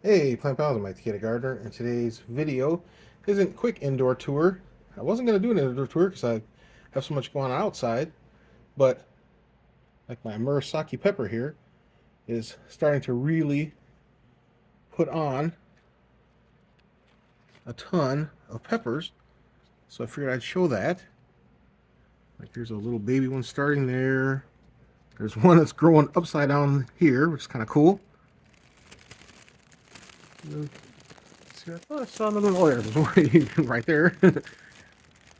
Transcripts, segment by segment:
Hey, Plant Pals, I'm Mike the Kid Gardener, and today's video isn't a quick indoor tour. I wasn't going to do an indoor tour because I have so much going on outside, but like my Murasaki pepper here is starting to really put on a ton of peppers, so I figured I'd show that. Like there's a little baby one starting there. There's one that's growing upside down here, which is kind of cool. See, I saw another one. Oh, there's one right there.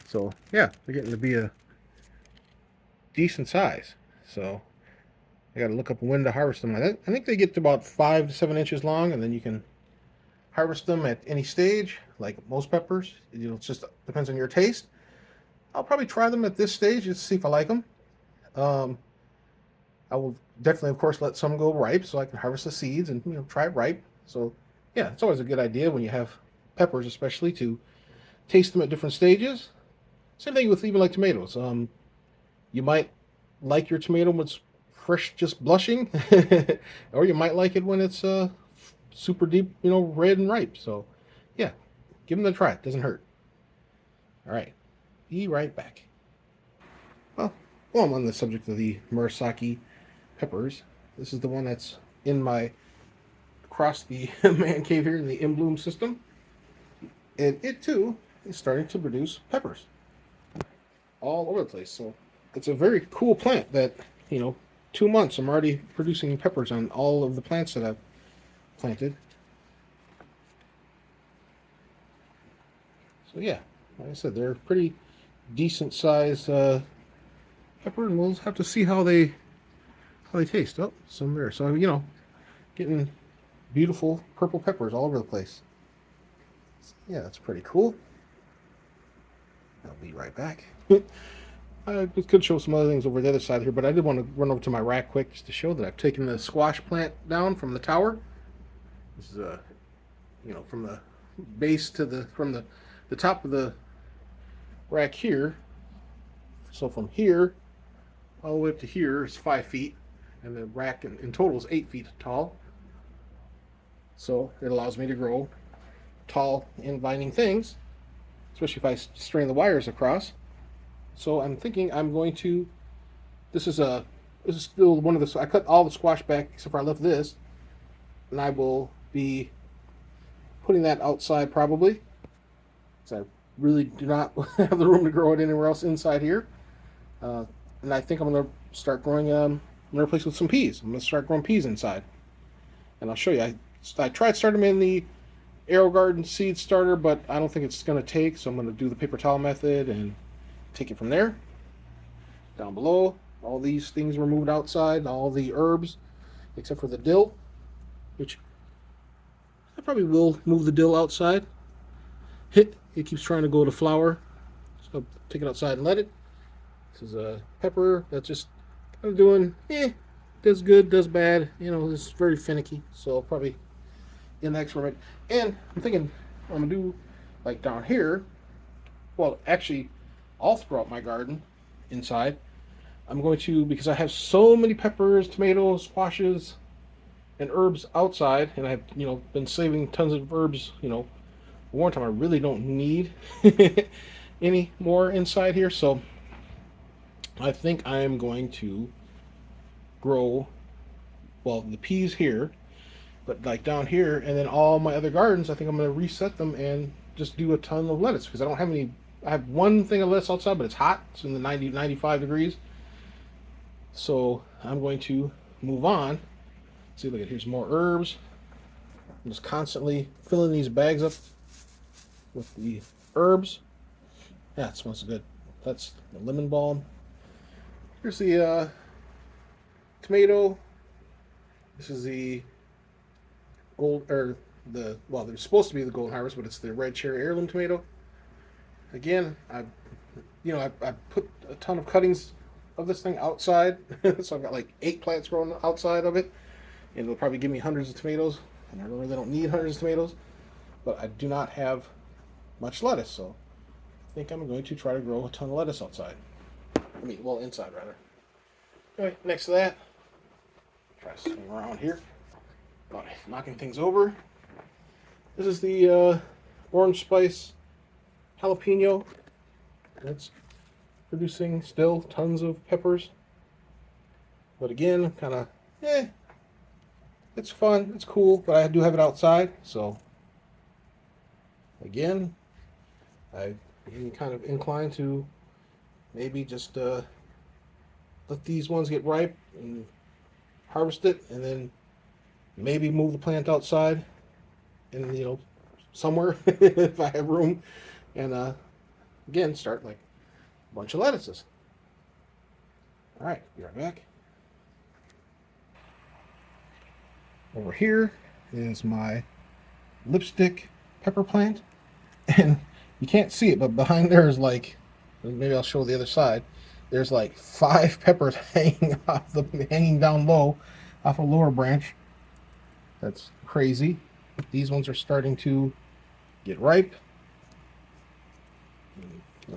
So yeah, they're getting to be a decent size. So I got to look up when to harvest them. I think they get to about 5 to 7 inches long, and then you can harvest them at any stage, like most peppers. It just depends on your taste. I'll probably try them at this stage just to see if I like them. Um, I will definitely, of course, let some go ripe so I can harvest the seeds and try it ripe. So yeah, it's always a good idea when you have peppers, especially to taste them at different stages. Same thing with even like tomatoes. You might like your tomato when it's fresh, just blushing, or you might like it when it's super deep, red and ripe. So, yeah, give them a try. It doesn't hurt. All right, be right back. Well, while I'm on the subject of the Murasaki peppers, this is the one that's in my across the man cave here in the in bloom system, and it too is starting to produce peppers all over the place. So it's a very cool plant that, 2 months I'm already producing peppers on all of the plants that I've planted. So yeah, like I said, they're pretty decent size pepper, and we'll have to see how they taste. Oh, some there. So getting beautiful purple peppers all over the place. So, yeah, that's pretty cool. I'll be right back. I could show some other things over the other side here, but I did want to run over to my rack quick just to show that I've taken the squash plant down from the tower. This is from the base to the top of the rack here. So from here all the way up to here is 5 feet, and the rack in total is 8 feet tall. So it allows me to grow tall and vining things, especially if I string the wires across. So I'm thinking I'm going to. This is still one of the. I cut all the squash back except for I left this, and I will be putting that outside probably, because I really do not have the room to grow it anywhere else inside here. And I think I'm going to start growing. I'm going to replace with some peas. I'm going to start growing peas inside, and I'll show you. I tried starting them in the AeroGarden seed starter, but I don't think it's going to take. So I'm going to do the paper towel method and take it from there. Down below, all these things were moved outside, all the herbs, except for the dill, which I probably will move the dill outside. It keeps trying to go to flower, so I'll take it outside and let it. This is a pepper that's just kind of doing, does good, does bad. It's very finicky, so I'll probably in the experiment. And I'm thinking what I'm going to do, like down here, well, actually, all throughout my garden inside, I'm going to, because I have so many peppers, tomatoes, squashes, and herbs outside, and I've been saving tons of herbs. One time I really don't need any more inside here, so I think I am going to grow, well, the peas here, but like down here, and then all my other gardens, I think I'm going to reset them and just do a ton of lettuce, because I don't have any. I have one thing of lettuce outside, but it's hot. It's in the 90, 95 degrees. So I'm going to move on. See, look at here's more herbs. I'm just constantly filling these bags up with the herbs. Yeah, it smells good. That's the lemon balm. Here's the tomato. This is the gold, or they're supposed to be the golden harvest, but it's the red cherry heirloom tomato. Again, I put a ton of cuttings of this thing outside, so I've got like 8 plants growing outside of it, and it'll probably give me hundreds of tomatoes. And I really don't need hundreds of tomatoes, but I do not have much lettuce, so I think I'm going to try to grow a ton of lettuce outside. Inside rather. Anyway, next to that, try to swing around here, knocking things over. This is the orange spice jalapeno. It's producing still tons of peppers. But again, kind of, it's fun, it's cool, but I do have it outside, so again, I'm kind of inclined to maybe just let these ones get ripe and harvest it, and then maybe move the plant outside and somewhere if I have room, and again start like a bunch of lettuces. All right, be right back. Over here is my lipstick pepper plant, and you can't see it, but behind there is like, maybe I'll show the other side. There's like 5 peppers hanging down low off a lower branch. That's crazy. These ones are starting to get ripe.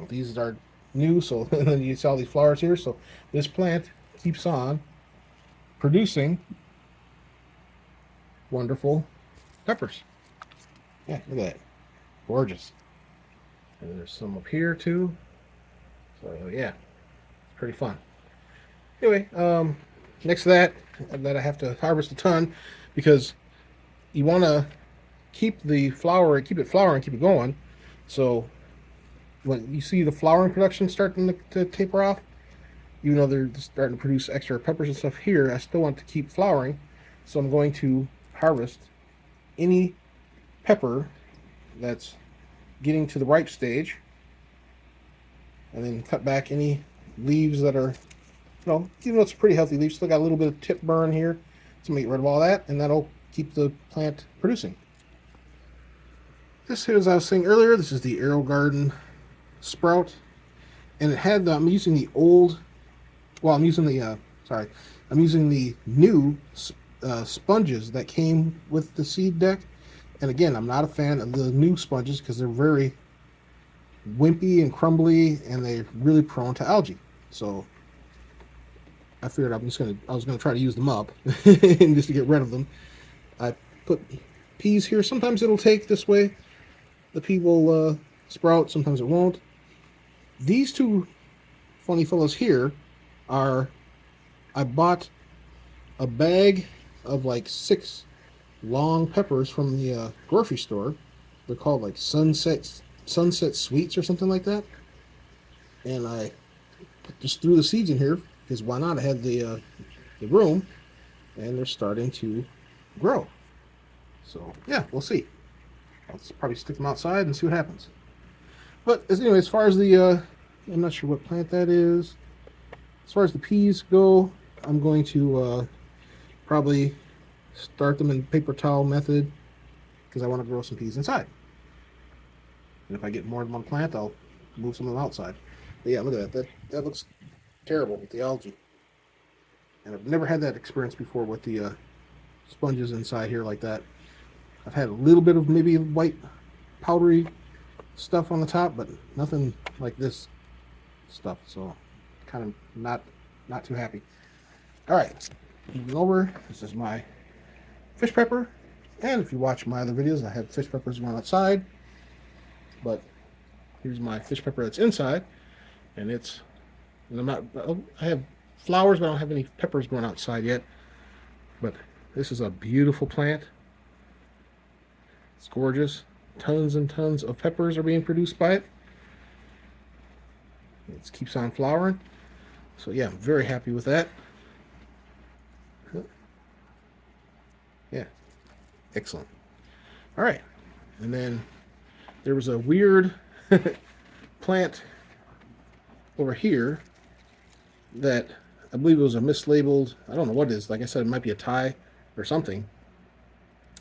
These are new, so and then you see all these flowers here. So this plant keeps on producing wonderful peppers. Yeah, look at that. Gorgeous. And there's some up here too. So yeah, it's pretty fun. Anyway, next to that I have to harvest a ton, because you want to keep it flowering, keep it going. So when you see the flowering production starting to taper off, even though they're starting to produce extra peppers and stuff here, I still want to keep flowering. So I'm going to harvest any pepper that's getting to the ripe stage, and then cut back any leaves that are, even though it's pretty healthy leaves, still got a little bit of tip burn here. So I'm gonna get rid of all that, and that'll keep the plant producing. This here, as I was saying earlier, this is the AeroGarden sprout, and it had I'm using the old, well, I'm using the new sponges that came with the seed deck. And again, I'm not a fan of the new sponges because they're very wimpy and crumbly, and they're really prone to algae. So I figured I was gonna try to use them up and just to get rid of them. I put peas here. Sometimes it'll take this way. The pea will sprout. Sometimes it won't. These two funny fellows here are, I bought a bag of like 6 long peppers from the grocery store. They're called like Sunset Sweets or something like that. And I just threw the seeds in here because why not? I had the room, and they're starting to grow. So yeah, we'll see. I'll probably stick them outside and see what happens. But anyway, as far as the I'm not sure what plant that is. As far as the peas go, I'm going to probably start them in paper towel method, because I want to grow some peas inside. And if I get more than one plant, I'll move some of them outside. But yeah, look at that. That looks terrible with the algae. And I've never had that experience before with the sponges inside here like that. I've had a little bit of maybe white powdery stuff on the top, but nothing like this stuff. So kind of not too happy. All right, moving over. This is my fish pepper, and if you watch my other videos, I have fish peppers going outside. But here's my fish pepper that's inside, and I have flowers, but I don't have any peppers growing outside yet. But this is a beautiful plant. It's gorgeous. Tons and tons of peppers are being produced by it. It keeps on flowering. So yeah, I'm very happy with that. Yeah, excellent. All right, and then there was a weird plant over here that I believe it was a mislabeled, I don't know what it is. Like I said, it might be a Thai or something.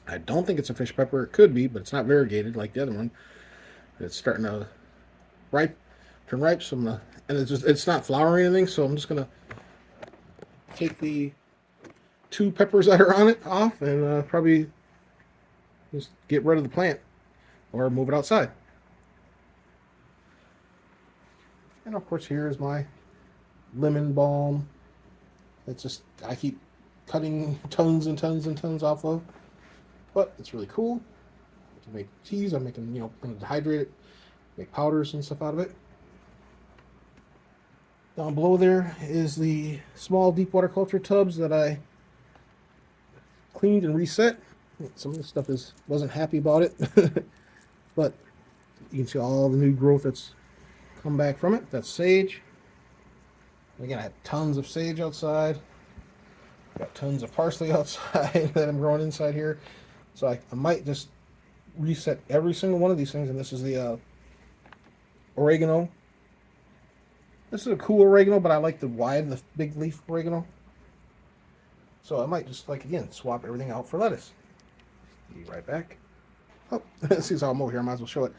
I don't think it's a fish pepper. It could be, but it's not variegated like the other one. It's starting to turn ripe. So and it's not flowering or anything. So I'm just gonna take the 2 peppers that are on it off, and probably just get rid of the plant or move it outside. And of course, here is my lemon balm. It's just, I keep cutting tons and tons and tons off of, but it's really cool. to make teas. I'm making, going to dehydrate it, make powders and stuff out of it. Down below there is the small deep water culture tubs that I cleaned and reset. Some of the stuff wasn't happy about it, but you can see all the new growth that's come back from it. That's sage. Again, I have tons of sage outside. Got tons of parsley outside that I'm growing inside here. So I might just reset every single one of these things. And this is the oregano. This is a cool oregano, but I like the big leaf oregano. So I might just, again, swap everything out for lettuce. Be right back. Oh, see how I'm over here. I might as well show it.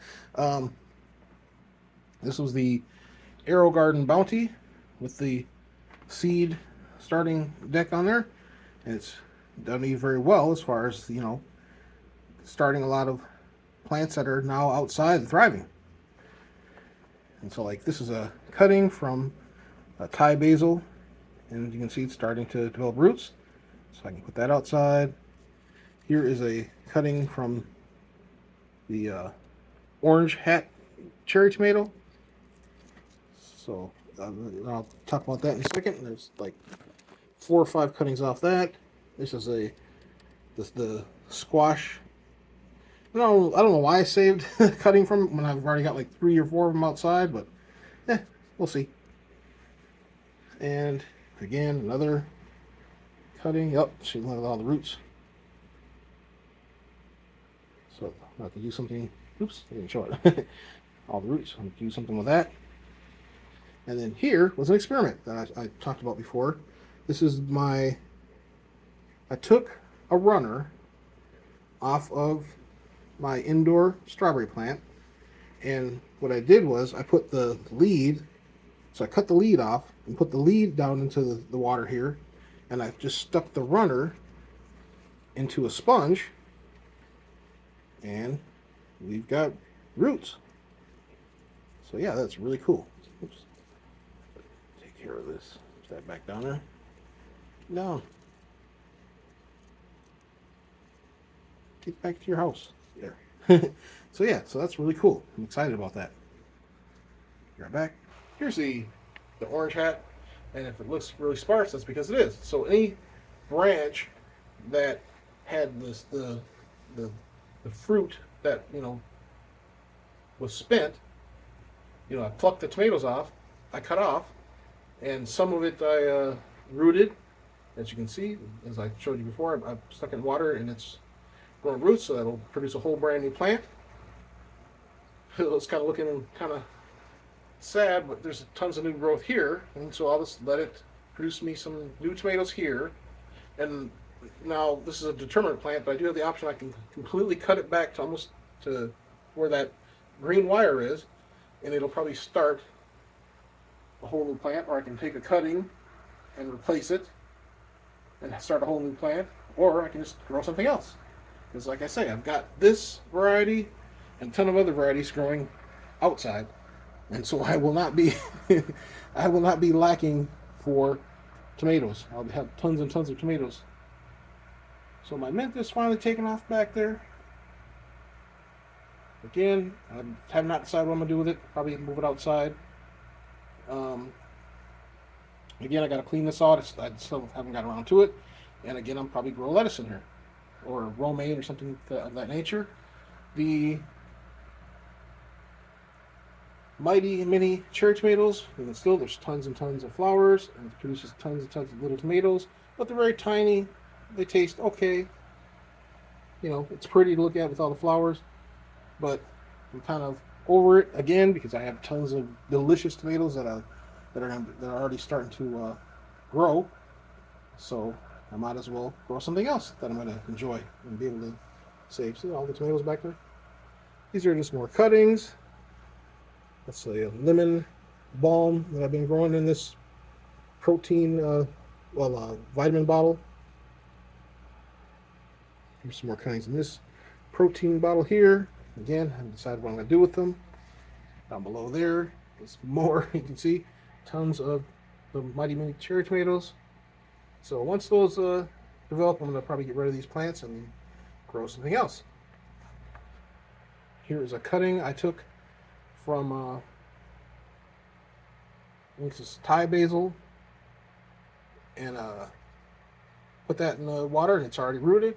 This was the AeroGarden Bounty with the seed starting deck on there. And it's done me very well as far as, starting a lot of plants that are now outside and thriving. And so, this is a cutting from a Thai basil, and you can see it's starting to develop roots. So I can put that outside. Here is a cutting from the orange hat cherry tomato. So I'll talk about that in a second. There's 4 or 5 cuttings off that. This is the squash. I don't know why I saved cutting from when I've already got 3 or 4 of them outside, but we'll see. And again, another cutting. Yep, see, look at all the roots. So I have to do something. Oops, I didn't show it. All the roots. I'm going to do something with that. And then here was an experiment that I talked about before. This is I took a runner off of my indoor strawberry plant, and what I did was I put the lead, so I cut the lead off and put the lead down into the water here, and I just stuck the runner into a sponge, and we've got roots. So yeah, that's really cool. Oops. Take care of this. Put that back down there. Down. Get back to your house. There. So yeah, so that's really cool. I'm excited about that. Be right back. Here's the orange hat, and if it looks really sparse, that's because it is. So any branch that had the fruit that was spent, I plucked the tomatoes off, I cut off, and some of it I rooted, as you can see, as I showed you before. I stuck it in water, and it's growing roots, so that'll produce a whole brand new plant. It's kind of looking kind of sad, but there's tons of new growth here, and so I'll just let it produce me some new tomatoes here. And now this is a determinate plant, but I do have the option. I can completely cut it back to almost to where that green wire is, and it'll probably start a whole new plant. Or I can take a cutting and replace it and start a whole new plant, or I can just grow something else. Because like I say, I've got this variety and a ton of other varieties growing outside, and so I will not be I will not be lacking for tomatoes. I'll have tons and tons of tomatoes. So my mint is finally taken off back there. Again, I have not decided what I'm gonna do with it. Probably move it outside. Again, I got to clean this out. I still haven't got around to it. And again, I'm probably grow lettuce in here, or romaine, or something of that nature. The Mighty Mini cherry tomatoes, and still there's tons and tons of flowers, and it produces tons and tons of little tomatoes, but they're very tiny. They taste okay. It's pretty to look at with all the flowers, but I'm kind of over it again because I have tons of delicious tomatoes that are already starting to grow. So I might as well grow something else that I'm going to enjoy and be able to save. See all the tomatoes back there? These are just more cuttings. That's a lemon balm that I've been growing in this protein, vitamin bottle. Here's some more cuttings in this protein bottle here. Again, I haven't decided what I'm going to do with them. Down below there is more. You can see tons of the Mighty Mini cherry tomatoes. So once those develop, I'm going to probably get rid of these plants and grow something else. Here is a cutting I took from I think this is Thai basil, and put that in the water, and it's already rooted.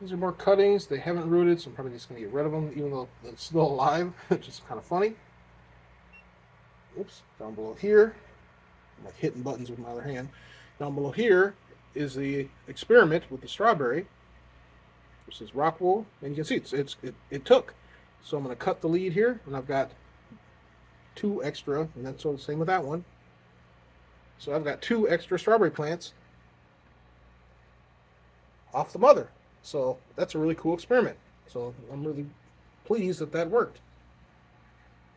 These are more cuttings. They haven't rooted, so I'm probably just going to get rid of them, even though it's still alive, which is kind of funny. Oops, down below here, I'm like hitting buttons with my other hand. Down below here is the experiment with the strawberry. This is rock wool, and you can see it took. So I'm going to cut the lead here, and I've got 2 extra, and that's the same with that one. So I've got 2 extra strawberry plants off the mother. So that's a really cool experiment. So I'm really pleased that that worked.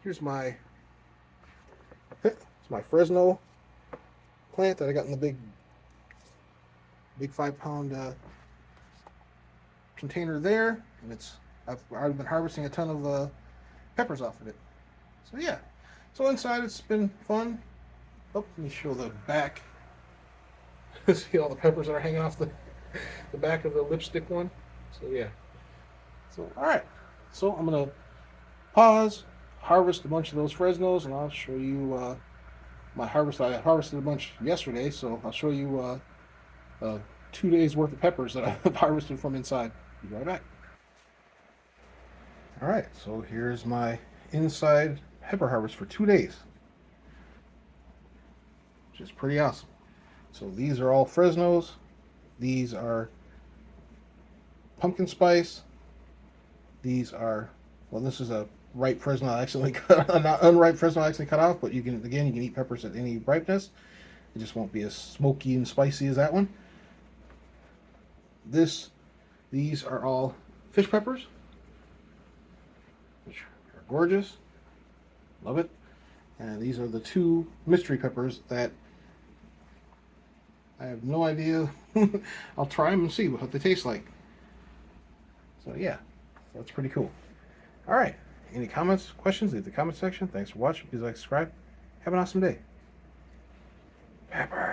Here's my it's my Fresno plant that I got in the big 5-pound container there, and I've already been harvesting a ton of peppers off of it. So yeah, so inside it's been fun. Oh, let me show the back. See all the peppers that are hanging off the back of the lipstick one. So yeah. So all right. So I'm gonna pause, harvest a bunch of those Fresnos, and I'll show you my harvest. I harvested a bunch yesterday, so I'll show you 2 days worth of peppers that I've harvested from inside. Be right back. All right. So here's my inside pepper harvest for 2 days, which is pretty awesome. So these are all Fresnos. These are pumpkin spice. These are, well, this is a ripe Fresno I accidentally cut, not unripe Fresno I accidentally cut off, but you can eat peppers at any ripeness. It just won't be as smoky and spicy as that one. These are all fish peppers, which are gorgeous. Love it. And these are the 2 mystery peppers that I have no idea. I'll try them and see what they taste like. So yeah, that's pretty cool. All right. Any comments, questions? Leave the comment section. Thanks for watching. Please like, subscribe. Have an awesome day. Pepper.